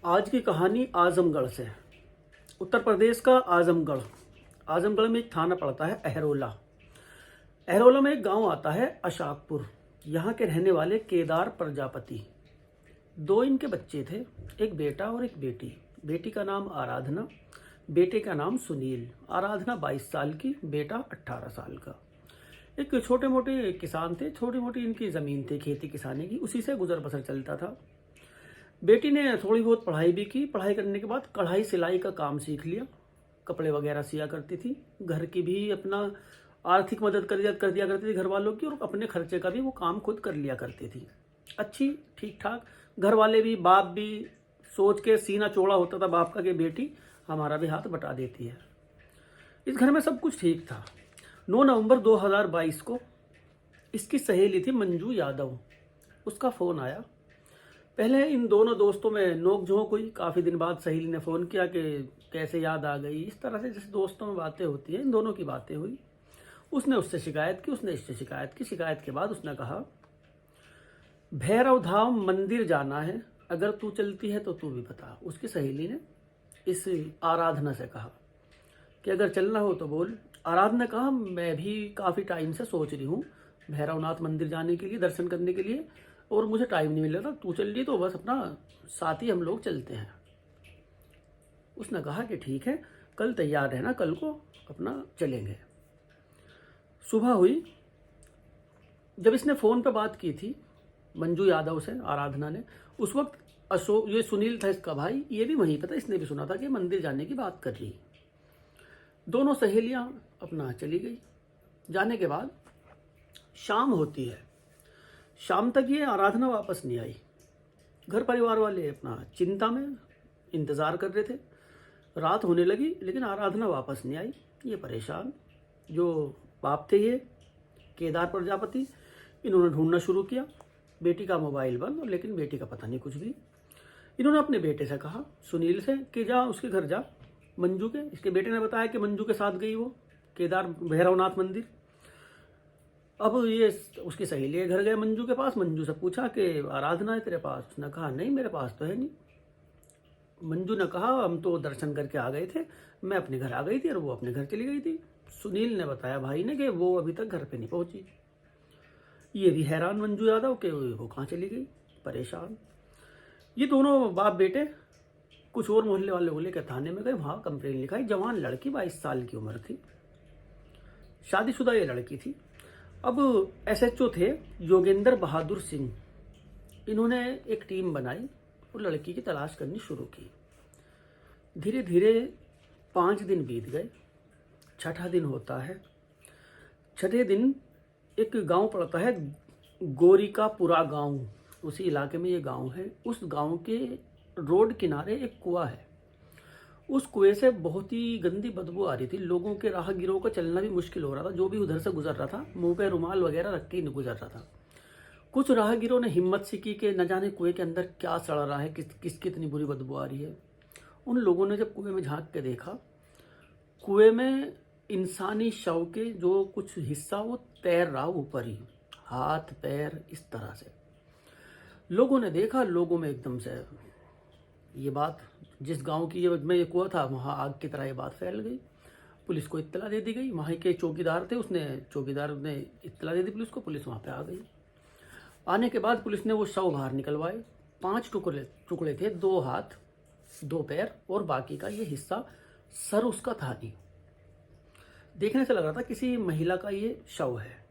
आज की कहानी आजमगढ़ से। उत्तर प्रदेश का आजमगढ़। आजमगढ़ में एक थाना पड़ता है अहरोला। अहरोला में एक गांव आता है अशाकपुर। यहाँ के रहने वाले केदार प्रजापति। दो इनके बच्चे थे, एक बेटा और एक बेटी। बेटी का नाम आराधना, बेटे का नाम सुनील। आराधना 22 साल की, बेटा 18 साल का। एक छोटे मोटे किसान थे, छोटी मोटी इनकी ज़मीन थी खेती किसानी की, उसी से गुजर बसर चलता था। बेटी ने थोड़ी बहुत पढ़ाई भी की। पढ़ाई करने के बाद कढ़ाई सिलाई का काम सीख लिया। कपड़े वगैरह सिया करती थी। घर की भी अपना आर्थिक मदद कर दिया करती थी घर वालों की, और अपने खर्चे का भी वो काम खुद कर लिया करती थी। अच्छी ठीक ठाक। घर वाले भी, बाप भी सोच के सीना चौड़ा होता था बाप का कि बेटी हमारा भी हाथ बटा देती है। इस घर में सब कुछ ठीक था। 9 नवंबर 2022 को इसकी सहेली थी मंजू यादव, उसका फ़ोन आया। पहले इन दोनों दोस्तों में नोक-झोंक हुई। काफ़ी दिन बाद सहेली ने फ़ोन किया कि कैसे याद आ गई। इस तरह से जैसे दोस्तों में बातें होती हैं, इन दोनों की बातें हुई। उसने उससे शिकायत की, उसने इससे शिकायत की। शिकायत के बाद उसने कहा, भैरव धाम मंदिर जाना है, अगर तू चलती है तो तू भी बता। उसकी सहेली ने इस आराधना से कहा कि अगर चलना हो तो बोल। आराधना ने कहा, मैं भी काफ़ी टाइम से सोच रही हूँ भैरवनाथ मंदिर जाने के लिए, दर्शन करने के लिए, और मुझे टाइम नहीं मिल रहा था। तू चल रही तो बस अपना साथ ही हम लोग चलते हैं। उसने कहा कि ठीक है, कल तैयार रहना, कल को अपना चलेंगे। सुबह हुई। जब इसने फ़ोन पे बात की थी मंजू यादव से, आराधना ने, उस वक्त अशोक, ये सुनील था इसका भाई, ये भी वहीं पे था। इसने भी सुना था कि मंदिर जाने की बात कर रही। दोनों सहेलियां अपना चली गई। जाने के बाद शाम होती है। शाम तक ये आराधना वापस नहीं आई। घर परिवार वाले अपना चिंता में इंतज़ार कर रहे थे। रात होने लगी लेकिन आराधना वापस नहीं आई। ये परेशान। जो बाप थे ये केदार प्रजापति, इन्होंने ढूंढना शुरू किया। बेटी का मोबाइल बंद, और लेकिन बेटी का पता नहीं कुछ भी। इन्होंने अपने बेटे से कहा, सुनील से, कि जा उसके घर जा, मंजू के। इसके बेटे ने बताया कि मंजू के साथ गई वो केदार भैरवनाथ मंदिर। अब ये उसकी सहेली के घर गए मंजू के पास। मंजू से पूछा कि आराधना है तेरे पास? उसने कहा, नहीं मेरे पास तो है नहीं। मंजू ने कहा, हम तो दर्शन करके आ गए थे, मैं अपने घर आ गई थी और वो अपने घर चली गई थी। सुनील ने बताया भाई ने कि वो अभी तक घर पे नहीं पहुंची। ये भी हैरान मंजू यादव कि वो कहाँ चली गई, परेशान। ये दोनों बाप बेटे कुछ और मोहल्ले वाले को लेकर थाने में गए। वहाँ कंप्लेन लिखाई। जवान लड़की, 22 साल की उम्र थी, शादीशुदा ये लड़की थी। अब एसएचओ थे योगेंद्र बहादुर सिंह। इन्होंने एक टीम बनाई और लड़की की तलाश करनी शुरू की। धीरे धीरे 5 दिन बीत गए। छठा दिन होता है। छठे दिन एक गांव पड़ता है गोरिकापुरा गांव, उसी इलाके में ये गांव है। उस गांव के रोड किनारे एक कुआं है। उस कुएं से बहुत ही गंदी बदबू आ रही थी। लोगों के, राहगीरों का चलना भी मुश्किल हो रहा था। जो भी उधर से गुजर रहा था मुंह पे रुमाल वगैरह रख के ही गुजर रहा था। कुछ राहगीरों ने हिम्मत सी की कि न जाने कुएं के अंदर क्या सड़ रहा है, किसकी इतनी बुरी बदबू आ रही है। उन लोगों ने जब कुएं में झांक के देखा, कुएं में इंसानी शव के जो कुछ हिस्सा वो तैर रहा ऊपर ही, हाथ पैर इस तरह से। लोगों ने देखा। लोगों में एकदम से ये बात, जिस गांव की ये में ये कुआं था, वहाँ आग की तरह ये बात फैल गई। पुलिस को इत्तला दे दी गई। वहाँ के चौकीदार थे, चौकीदार ने इत्तला दे दी पुलिस को। पुलिस वहाँ पे आ गई। आने के बाद पुलिस ने वो शव बाहर निकलवाए। 5 टुकड़े थे, 2 हाथ 2 पैर, और बाकी का ये हिस्सा सर उसका था नहीं। देखने से लग रहा था किसी महिला का ये शव है।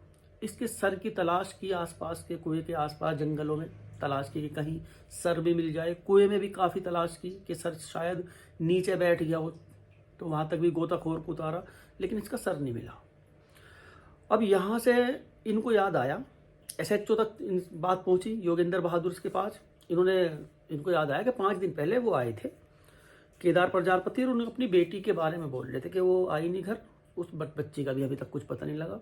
इसके सर की तलाश की, आसपास के कुएं के आसपास जंगलों में तलाश की कि कहीं सर भी मिल जाए। कुएं में भी काफ़ी तलाश की कि सर शायद नीचे बैठ गया हो, तो वहाँ तक भी गोताखोर को उतारा, लेकिन इसका सर नहीं मिला। अब यहाँ से इनको याद आया, एसएचओ तक बात पहुँची योगेंद्र बहादुर के पास। इनको याद आया कि 5 दिन पहले वो आए थे केदार प्रजापति, और उन्हें अपनी बेटी के बारे में बोल रहे थे कि वो आई नहीं घर। उस बच्ची का भी अभी तक कुछ पता नहीं लगा।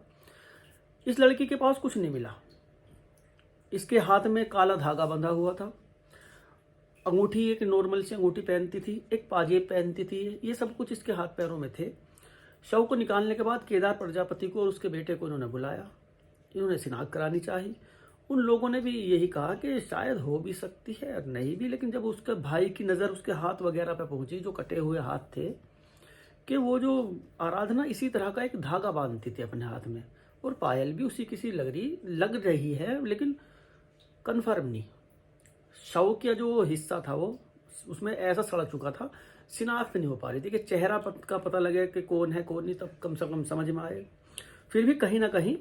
इस लड़की के पास कुछ नहीं मिला। इसके हाथ में काला धागा बंधा हुआ था। अंगूठी, एक नॉर्मल सी अंगूठी पहनती थी, एक पाजेब पहनती थी। ये सब कुछ इसके हाथ पैरों में थे। शव को निकालने के बाद केदार प्रजापति को और उसके बेटे को इन्होंने बुलाया। इन्होंने शिनाख्त करानी चाहिए, उन लोगों ने भी यही कहा कि शायद हो भी सकती है और नहीं भी, लेकिन जब उसके भाई की नज़र उसके हाथ वगैरह पे पहुंची, जो कटे हुए हाथ थे, कि वो जो आराधना इसी तरह का एक धागा बांधती थी अपने हाथ में, और पायल भी उसी किसी लग रही है, लेकिन कन्फर्म नहीं। शव का जो हिस्सा था वो उसमें ऐसा सड़ चुका था, शिनाख्त नहीं हो पा रही थी कि चेहरा का पता लगे कि कौन है कौन नहीं, तब कम से कम समझ में आए। फिर भी कहीं ना कहीं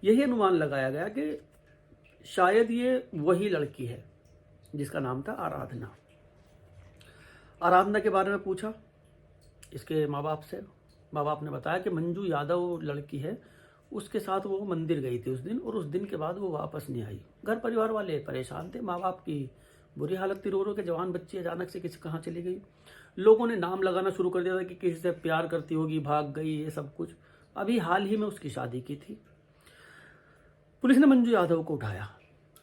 यही अनुमान लगाया गया कि शायद ये वही लड़की है जिसका नाम था आराधना। आराधना के बारे में पूछा इसके माँ बाप से। माँ बाप ने बताया कि मंजू यादव लड़की है, उसके साथ वो मंदिर गई थी उस दिन, और उस दिन के बाद वो वापस नहीं आई। घर परिवार वाले परेशान थे, माँ बाप की बुरी हालत थी, रो रो के जवान बच्ची अचानक से किसी कहाँ चली गई। लोगों ने नाम लगाना शुरू कर दिया था कि किसी से प्यार करती होगी, भाग गई, ये सब कुछ। अभी हाल ही में उसकी शादी की थी। पुलिस ने मंजू यादव को उठाया,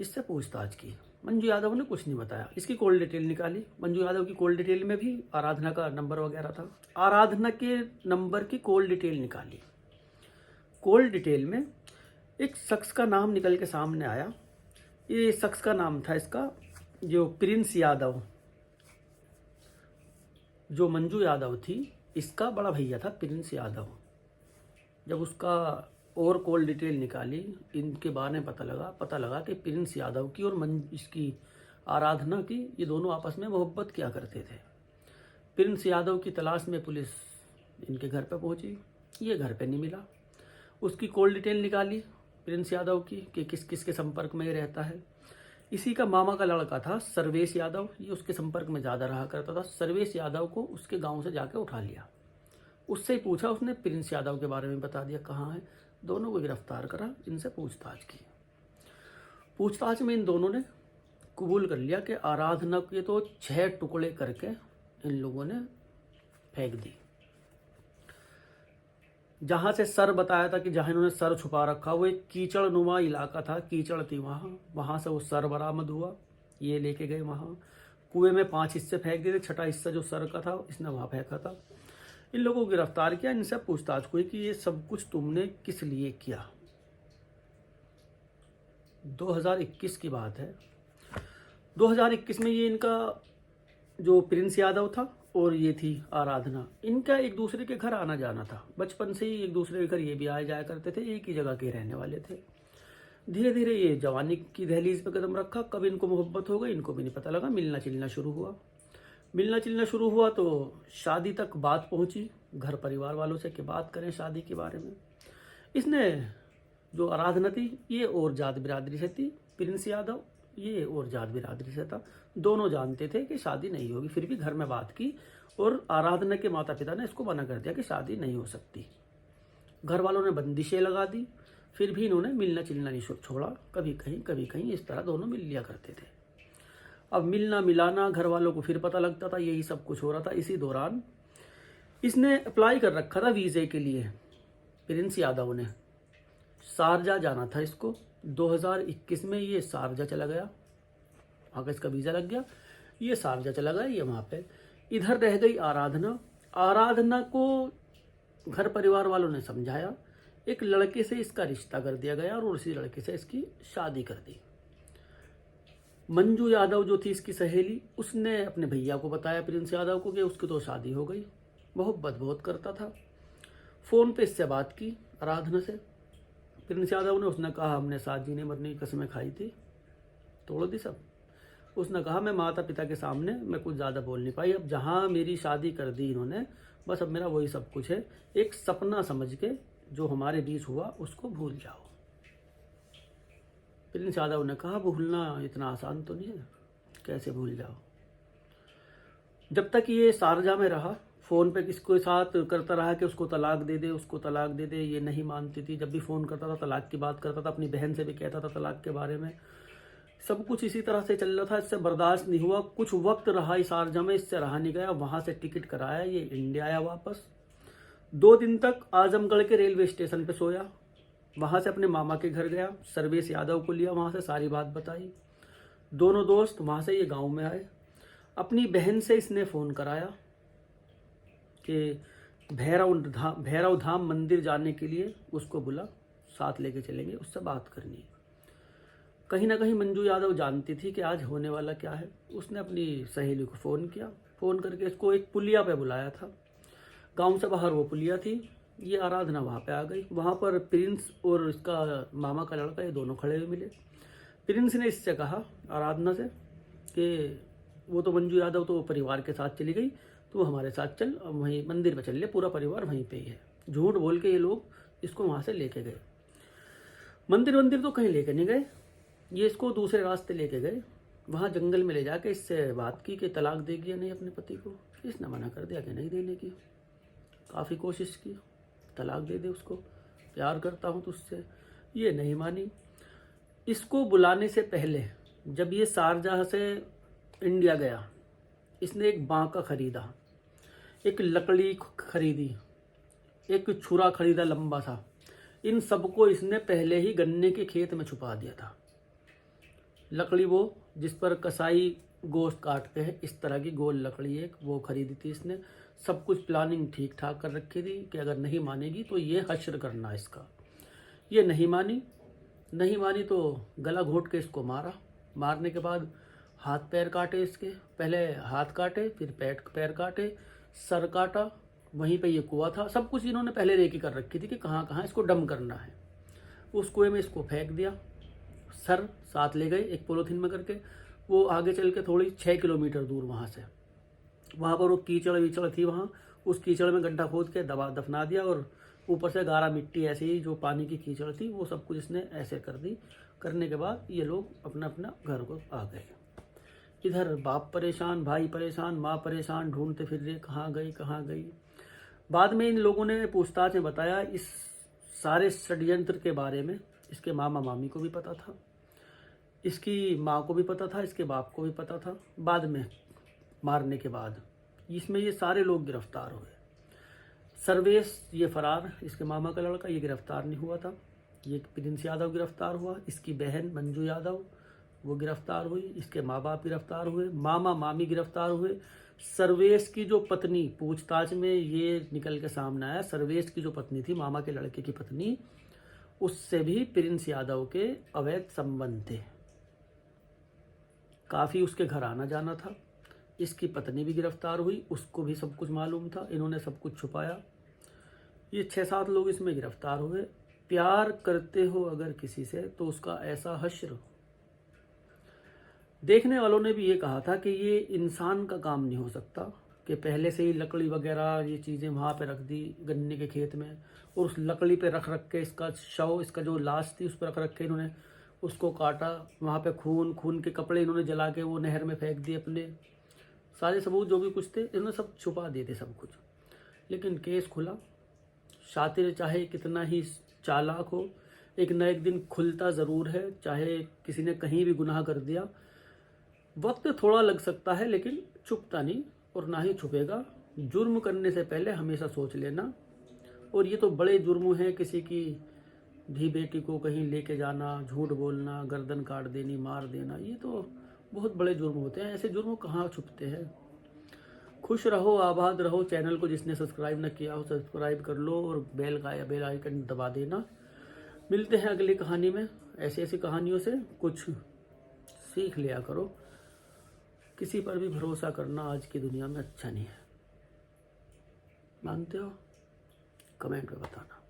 इससे पूछताछ की। मंजू यादव ने कुछ नहीं बताया। इसकी कॉल डिटेल निकाली। मंजू यादव की कॉल डिटेल में भी आराधना का नंबर वगैरह था। आराधना के नंबर की कॉल डिटेल निकाली। कॉल डिटेल में एक शख्स का नाम निकल के सामने आया। ये शख्स का नाम था इसका जो प्रिंस यादव, जो मंजू यादव थी इसका बड़ा भैया था प्रिंस यादव। जब उसका और कॉल डिटेल निकाली, इनके बारे में पता लगा कि प्रिंस यादव की और इसकी आराधना की, ये दोनों आपस में मोहब्बत किया करते थे। प्रिंस यादव की तलाश में पुलिस इनके घर पर पहुंची। ये घर पे नहीं मिला। उसकी कॉल डिटेल निकाली प्रिंस यादव की कि किस किस के संपर्क में ये रहता है। इसी का मामा का लड़का था सर्वेश यादव, ये उसके संपर्क में ज़्यादा रहा करता था। सर्वेश यादव को उसके गांव से जाके उठा लिया, उससे ही पूछा, उसने प्रिंस यादव के बारे में बता दिया कहाँ है। दोनों को गिरफ्तार करा, इनसे पूछताछ की। पूछताछ में इन दोनों ने कबूल कर लिया कि आराधना के तो 6 टुकड़े करके इन लोगों ने फेंक दी। जहाँ से सर बताया था कि जहाँ इन्होंने सर छुपा रखा, वो एक कीचड़ नुमा इलाका था, कीचड़ थी वहाँ से वो सर बरामद हुआ। ये लेके गए वहाँ। कुएं में 5 हिस्से फेंक दिए थे, 6ठा हिस्सा जो सर का था इसने वहाँ फेंका था। इन लोगों को गिरफ्तार किया। इनसे पूछताछ हुई कि ये सब कुछ तुमने किस लिए किया। 2021 की बात है। 2021 में ये इनका जो प्रिंस यादव था और ये थी आराधना, इनका एक दूसरे के घर आना जाना था। बचपन से ही एक दूसरे के घर ये भी आए जाया करते थे, एक ही जगह के रहने वाले थे। धीरे धीरे ये जवानी की दहलीज पे कदम रखा, कब इनको मोहब्बत हो गई इनको भी नहीं पता लगा। मिलना चिलना शुरू हुआ तो शादी तक बात पहुंची घर परिवार वालों से कि बात करें शादी के बारे में। इसने जो आराधना थी ये और जात बिरादरी से थी, प्रिंस यादव ये और जात बिरादरी से था। दोनों जानते थे कि शादी नहीं होगी, फिर भी घर में बात की और आराधना के माता पिता ने इसको मना कर दिया कि शादी नहीं हो सकती। घर वालों ने बंदिशें लगा दी, फिर भी इन्होंने मिलना चिलना नहीं छोड़ा। कभी कहीं इस तरह दोनों मिल लिया करते थे। अब मिलना मिलाना घर वालों को फिर पता लगता था, यही सब कुछ हो रहा था। इसी दौरान इसने अप्लाई कर रखा था वीज़े के लिए। प्रिंस यादव ने शारजा जाना था इसको। 2021 में ये शारजा चला गया, वहाँ का इसका वीज़ा लग गया, ये शारजा चला गया, ये वहाँ पे। इधर रह गई आराधना। आराधना को घर परिवार वालों ने समझाया, एक लड़के से इसका रिश्ता कर दिया गया और उसी लड़के से इसकी शादी कर दी। मंजू यादव जो थी इसकी सहेली, उसने अपने भैया को बताया प्रिंस यादव को कि उसकी तो शादी हो गई। मोहब्बत बहुत करता था। फ़ोन पे इससे बात की आराधना से। प्रिंस यादव ने उसने कहा हमने साथ जीने मरने की कसमें खाई थी, तोड़ दी सब। उसने कहा मैं माता पिता के सामने मैं कुछ ज़्यादा बोल नहीं पाई, अब जहाँ मेरी शादी कर दी इन्होंने, बस अब मेरा वही सब कुछ है। एक सपना समझ के जो हमारे बीच हुआ उसको भूल जाओ। प्रिंस यादव ने कहा भूलना इतना आसान तो नहीं है, कैसे भूल जाओ। जब तक ये शारजा में रहा, फ़ोन पे किसको साथ करता रहा कि उसको तलाक दे दे, उसको तलाक दे दे, ये नहीं मानती थी। जब भी फ़ोन करता था तलाक की बात करता था, अपनी बहन से भी कहता था तलाक के बारे में। सब कुछ इसी तरह से चल रहा था। इससे बर्दाश्त नहीं हुआ, कुछ वक्त रहा इस शारजा में, इससे रहा नहीं गया। वहाँ से टिकट कराया, ये इंडिया आया वापस। 2 दिन तक आजमगढ़ के रेलवे स्टेशन पे सोया। वहाँ से अपने मामा के घर गया, सर्वेश यादव को लिया, वहाँ से सारी बात बताई। दोनों दोस्त वहाँ से ये गांव में आए। अपनी बहन से इसने फ़ोन कराया कि भैरव धाम मंदिर जाने के लिए उसको बुला, साथ लेके चलेंगे, उससे बात करनी है। कहीं ना कहीं मंजू यादव जानती थी कि आज होने वाला क्या है। उसने अपनी सहेली को फ़ोन किया, फ़ोन करके इसको एक पुलिया पे बुलाया था। गांव से बाहर वो पुलिया थी। ये आराधना वहाँ पे आ गई। वहाँ पर प्रिंस और इसका मामा का लड़का ये दोनों खड़े हुए मिले। प्रिंस ने इससे कहा आराधना से कि वो तो मंजू यादव तो परिवार के साथ चली गई, तो हमारे साथ चल, वहीं मंदिर पे चल ले, पूरा परिवार वहीं पे ही है। झूठ बोल के ये लोग इसको वहाँ से लेके गए। मंदिर तो कहीं लेके नहीं गए, ये इसको दूसरे रास्ते लेके गए। वहाँ जंगल में ले जाके इससे बात की कि तलाक देगी या नहीं अपने पति को। इसने मना कर दिया कि नहीं देने की। काफ़ी कोशिश की, तलाक दे दे उसको, प्यार करता हूँ तुझसे। ये नहीं मानी। इसको बुलाने से पहले जब ये शारजाह से इंडिया गया, इसने एक बांका खरीदा, एक लकड़ी खरीदी, एक छुरा खरीदा लंबा सा। इन सबको इसने पहले ही गन्ने के खेत में छुपा दिया था। लकड़ी वो जिस पर कसाई गोश्त काटते हैं, इस तरह की गोल लकड़ी एक वो खरीदी थी इसने। सब कुछ प्लानिंग ठीक ठाक कर रखी थी कि अगर नहीं मानेगी तो ये हश्र करना इसका। ये नहीं मानी तो गला घोट के इसको मारा। मारने के बाद हाथ पैर काटे इसके, पहले हाथ काटे, फिर पैर काटे, सर काटा। वहीं पे ये कुआं था। सब कुछ इन्होंने पहले रेकी कर रखी थी कि कहाँ कहाँ इसको डम करना है। उस कुएं में इसको फेंक दिया। सर साथ ले गए एक पॉलीथीन में करके। वो आगे चल के थोड़ी 6 किलोमीटर दूर वहाँ पर वो कीचड़ वीचड़ थी, वहाँ उस कीचड़ में गड्ढा खोद के दफना दिया। और ऊपर से गारा मिट्टी ऐसे ही जो पानी की कीचड़ थी वो सब कुछ इसने ऐसे कर दी। करने के बाद ये लोग अपना अपना घर को आ गए। इधर बाप परेशान, भाई परेशान, माँ परेशान, ढूंढते फिर रहे कहाँ गई। बाद में इन लोगों ने पूछताछ में बताया इस सारे षड्यंत्र के बारे में इसके मामा मामी को भी पता था, इसकी माँ को भी पता था, इसके बाप को भी पता था। बाद में मारने के बाद इसमें ये सारे लोग गिरफ्तार हुए। सर्वेश ये फरार, इसके मामा का लड़का, ये गिरफ्तार नहीं हुआ था। ये प्रिंस यादव गिरफ्तार हुआ। इसकी बहन मंजू यादव वो गिरफ्तार हुई। इसके माँ बाप गिरफ्तार हुए। मामा मामी गिरफ्तार हुए। सर्वेश की जो पत्नी, पूछताछ में ये निकल के सामने आया, सर्वेश की जो पत्नी थी, मामा के लड़के की पत्नी, उससे भी प्रिंस यादव के अवैध संबंध थे। काफ़ी उसके घर आना जाना था। इसकी पत्नी भी गिरफ्तार हुई, उसको भी सब कुछ मालूम था। इन्होंने सब कुछ छुपाया। ये 6-7 लोग इसमें गिरफ्तार हुए। प्यार करते हो अगर किसी से तो उसका ऐसा हश्र। देखने वालों ने भी ये कहा था कि ये इंसान का काम नहीं हो सकता कि पहले से ही लकड़ी वगैरह ये चीज़ें वहाँ पे रख दी गन्ने के खेत में, और उस लकड़ी पे रख के इसका शव, इसका जो लाश थी उस पर रख के इन्होंने उसको काटा। वहाँ पे खून के कपड़े इन्होंने जला के वो नहर में फेंक दिए। अपने सारे सबूत जो भी कुछ थे इन्होंने सब छुपा दिए थे सब कुछ। लेकिन केस खुला। शातिर चाहे कितना ही चालाक हो, एक न एक दिन खुलता ज़रूर है। चाहे किसी ने कहीं भी गुनाह कर दिया, वक्त थोड़ा लग सकता है लेकिन छुपता नहीं और ना ही छुपेगा। जुर्म करने से पहले हमेशा सोच लेना। और ये तो बड़े जुर्म हैं, किसी की धी बेटी को कहीं लेके जाना, झूठ बोलना, गर्दन काट देनी, मार देना, ये तो बहुत बड़े जुर्म होते हैं। ऐसे जुर्म कहाँ छुपते हैं। खुश रहो, आबाद रहो। चैनल को जिसने सब्सक्राइब न किया हो सब्सक्राइब कर लो और बेल आइकन दबा देना। मिलते हैं अगली कहानी में। ऐसी कहानियों से कुछ सीख लिया करो। किसी पर भी भरोसा करना आज की दुनिया में अच्छा नहीं है। मानते हो? कमेंट में बताना।